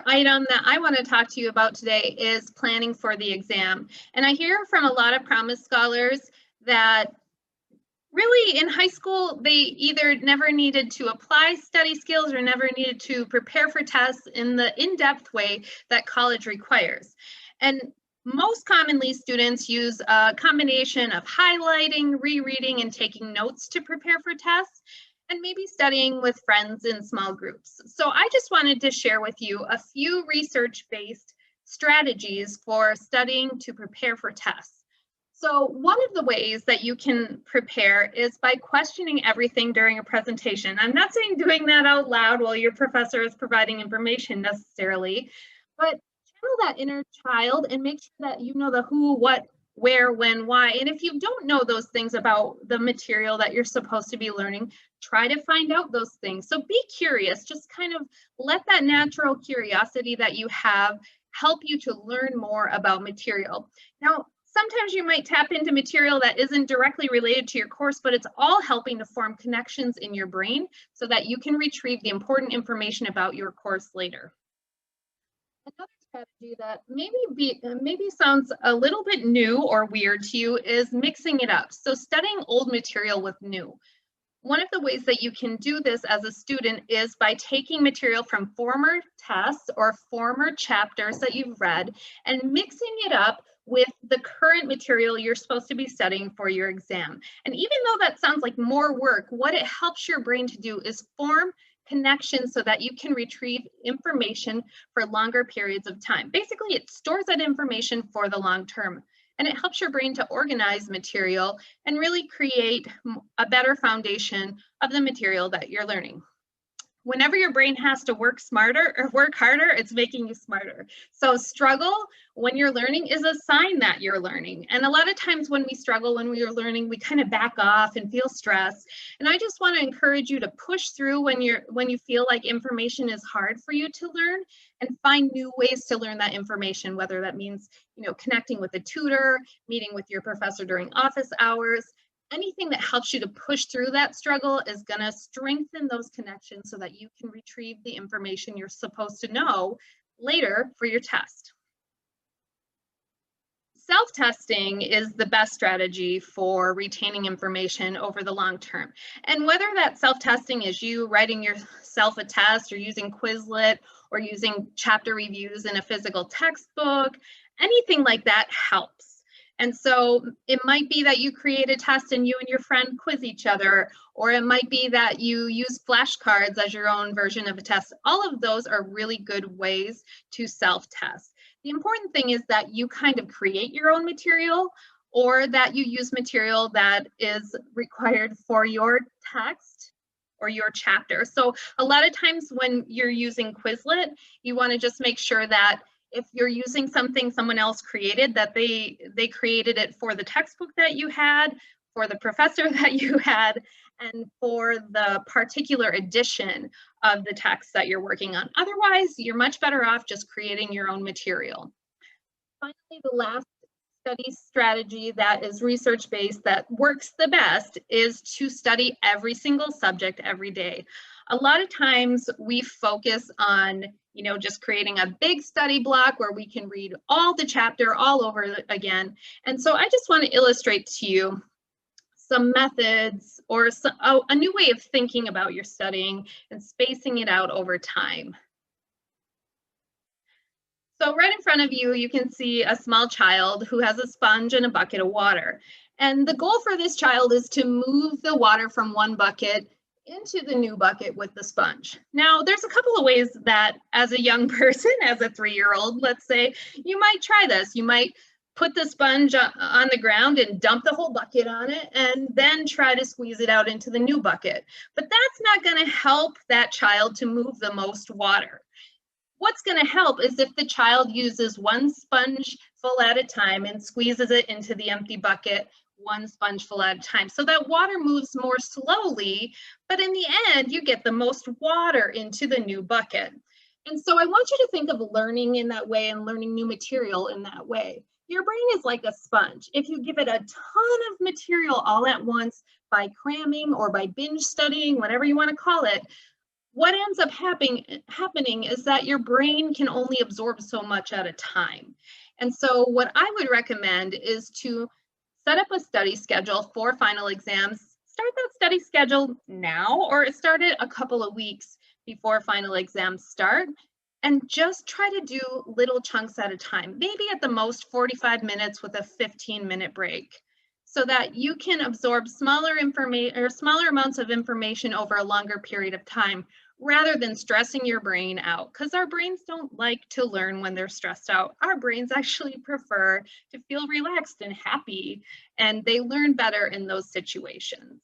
item that I want to talk to you about today is planning for the exam. And I hear from a lot of Promise scholars that really in high school, they either never needed to apply study skills or never needed to prepare for tests in the in-depth way that college requires. And most commonly, students use a combination of highlighting, rereading, and taking notes to prepare for tests, and maybe studying with friends in small groups. So I just wanted to share with you a few research-based strategies for studying to prepare for tests. So one of the ways that you can prepare is by questioning everything during a presentation. I'm not saying doing that out loud while your professor is providing information necessarily, but channel that inner child and make sure that you know the who, what, where, when, why. And if you don't know those things about the material that you're supposed to be learning, try to find out those things. So be curious, just kind of let that natural curiosity that you have help you to learn more about material. Now, sometimes you might tap into material that isn't directly related to your course, but it's all helping to form connections in your brain so that you can retrieve the important information about your course later. Another strategy that maybe sounds a little bit new or weird to you is mixing it up. So studying old material with new. One of the ways that you can do this as a student is by taking material from former tests or former chapters that you've read and mixing it up with the current material you're supposed to be studying for your exam. And even though that sounds like more work, what it helps your brain to do is form connections so that you can retrieve information for longer periods of time. Basically, it stores that information for the long term, and it helps your brain to organize material and really create a better foundation of the material that you're learning. Whenever your brain has to work smarter or work harder, it's making you smarter. So struggle when you're learning is a sign that you're learning. And a lot of times when we struggle, when we are learning, we kind of back off and feel stressed. And I just want to encourage you to push through when you feel like information is hard for you to learn, and find new ways to learn that information, whether that means, connecting with a tutor, meeting with your professor during office hours. Anything that helps you to push through that struggle is going to strengthen those connections so that you can retrieve the information you're supposed to know later for your test. Self-testing is the best strategy for retaining information over the long term. And whether that self-testing is you writing yourself a test or using Quizlet or using chapter reviews in a physical textbook, anything like that helps. And so it might be that you create a test and you and your friend quiz each other, or it might be that you use flashcards as your own version of a test. All of those are really good ways to self-test. The important thing is that you kind of create your own material, or that you use material that is required for your text or your chapter. So a lot of times when you're using Quizlet, you want to just make sure that if you're using something someone else created, that they created it for the textbook that you had, for the professor that you had, and for the particular edition of the text that you're working on. Otherwise, you're much better off just creating your own material. Finally, the last study strategy that is research-based that works the best is to study every single subject every day. A lot of times we focus on, just creating a big study block where we can read all the chapter all over again. And so I just want to illustrate to you some methods or a new way of thinking about your studying and spacing it out over time. So right in front of you, you can see a small child who has a sponge and a bucket of water. And the goal for this child is to move the water from one bucket into the new bucket with the sponge. Now, there's a couple of ways that as a young person, as a 3-year-old, let's say, you might try this. You might put the sponge on the ground and dump the whole bucket on it, and then try to squeeze it out into the new bucket. But that's not going to help that child to move the most water. What's going to help is if the child uses one sponge full at a time and squeezes it into the empty bucket one spongeful at a time. So that water moves more slowly, but in the end, you get the most water into the new bucket. And so I want you to think of learning in that way and learning new material in that way. Your brain is like a sponge. If you give it a ton of material all at once by cramming or by binge studying, whatever you want to call it, what ends up happening is that your brain can only absorb so much at a time. And so what I would recommend is to set up a study schedule for final exams. Start that study schedule now, or start it a couple of weeks before final exams start, and just try to do little chunks at a time, maybe at the most 45 minutes with a 15-minute break, so that you can absorb smaller amounts of information over a longer period of time, rather than stressing your brain out, because our brains don't like to learn when they're stressed out. Our brains actually prefer to feel relaxed and happy, and they learn better in those situations.